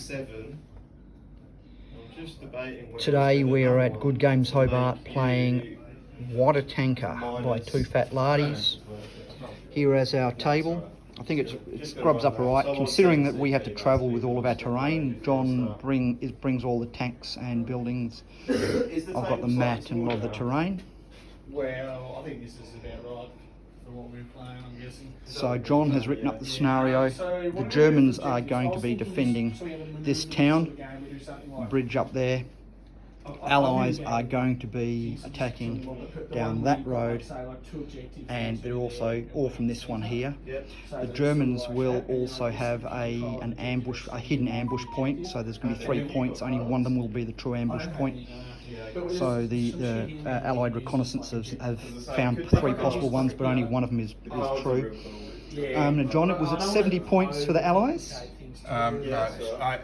7. I'm just debating. Today we are at Good Games Hobart playing What a Tanker by Two Fat Lardies. Here is our table. I think it scrubs up alright, considering that we have to travel with all of our terrain. John brings all the tanks and buildings. I've got the mat and a lot of the terrain. Well, I think this is about right for what we're playing, I'm guessing. So John has written up the scenario. The Germans are going to be defending this town, bridge up there. Allies are going to be attacking down that road, and they're also all from this one here. The Germans will also have a hidden ambush point, so there's going to be 3 points. Only one of them will be the true ambush point. So the Allied reconnaissance have found 3 possible ones, but only one of them is true. Now John, was it 70 points for the Allies? No,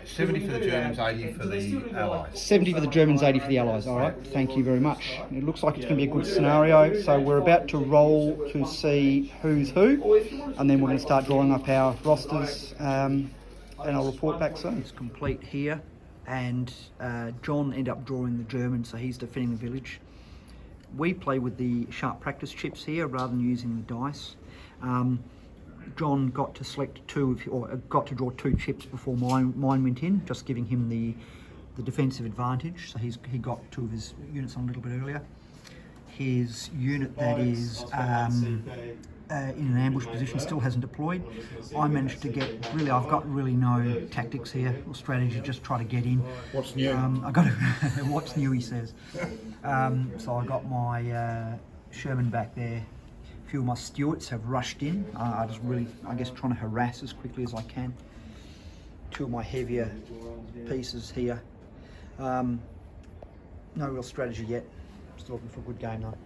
70 for the Germans, 80 for the Allies. 70 for the Germans, 80 for the Allies. All right, thank you very much. It looks like it's going to be a good scenario. So we're about to roll to see who's who, and then we're going to start drawing up our rosters, and I'll report back soon. It's complete here, and John ended up drawing the Germans, so he's defending the village. We play with the sharp practice chips here rather than using the dice. John got to select got to draw 2 chips before mine went in, just giving him the defensive advantage. So he got 2 of his units on a little bit earlier. His unit that is in an ambush position still hasn't deployed. I managed to get I've got really no tactics here or strategy, just try to get in. What's new? I got to what's new, he says. So I got my Sherman back there. A few of my Stuarts have rushed in. I guess trying to harass as quickly as I can. 2 of my heavier pieces here. No real strategy yet. Still looking for a good game though.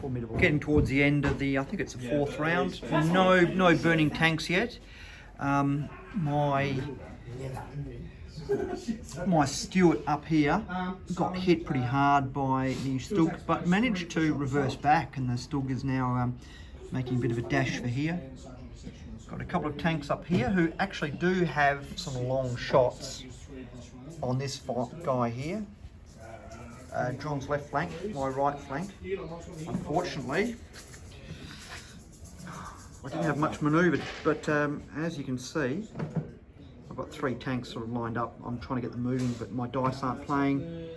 Formidable. Getting towards the end of I think it's the 4th round. No burning tanks yet. My Stuart up here got hit pretty hard by the Stug, but managed to reverse back, and the Stug is now making a bit of a dash for here. Got a couple of tanks up here who actually do have some long shots on this guy here. John's left flank, my right flank. Unfortunately, I didn't have much manoeuvre, but as you can see, I've got 3 tanks sort of lined up. I'm trying to get them moving, but my dice aren't playing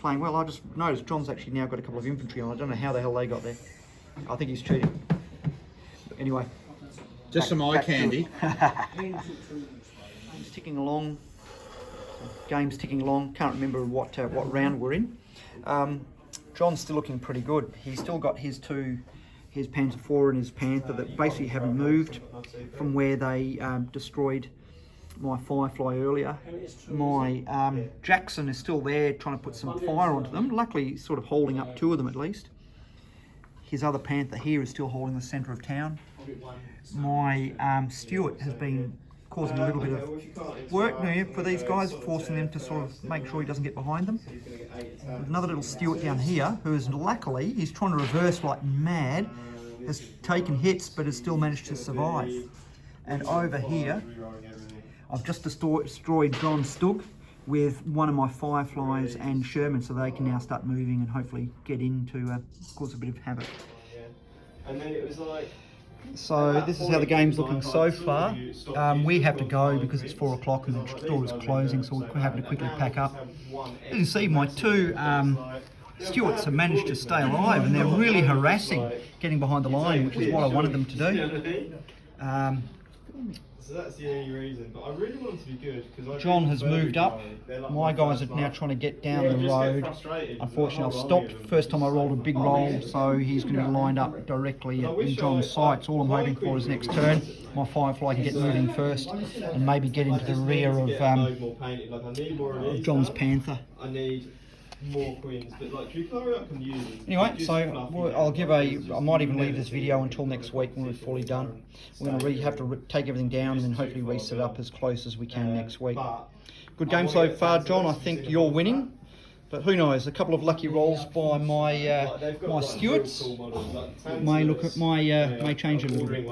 well. I just noticed John's actually now got a couple of infantry on. I don't know how the hell they got there. I think he's cheating. But anyway, just some eye candy. Game's ticking along. Can't remember what round we're in. John's still looking pretty good. He's still got his Panzer IV and his Panther that basically haven't moved from where they destroyed my Firefly earlier. My Jackson is still there trying to put some fire onto them, luckily sort of holding up 2 of them at least. His other Panther here is still holding the centre of town. My Stuart has been causing a little bit of work for these guys, forcing them to sort of make sure he doesn't get behind them. Another little Stuart down here, who is luckily, he's trying to reverse like mad, has taken hits but has still managed to survive. And over here, I've just destroyed John Stug with one of my Fireflies and Sherman, so they can now start moving and hopefully get in to cause a bit of havoc. And then it was like... So this is how the game's looking so far. We have to go because it's 4 o'clock and the store is closing, so we're having to quickly pack up. As you see, my 2 Stuarts have managed to stay alive, and they're really harassing getting behind the line, which is what I wanted them to do. So that's the only reason, but I really want them to be good because John has moved up. My guys are now trying to get down the road. Unfortunately, I've stopped. First time I rolled a big roll, so he's going to be lined up directly in John's sights. All I'm hoping for is next turn, my Firefly can get moving first and maybe get into the rear of John's Panther. I need more queens, but like Drukari I can use. Anyway, so I might even leave this video until next week when we're fully done. We're going to have to take everything down and then hopefully reset up as close as we can next week. Good game so far, John. I think you're winning. But who knows? A couple of lucky rolls by my my Stuarts may change it a little bit.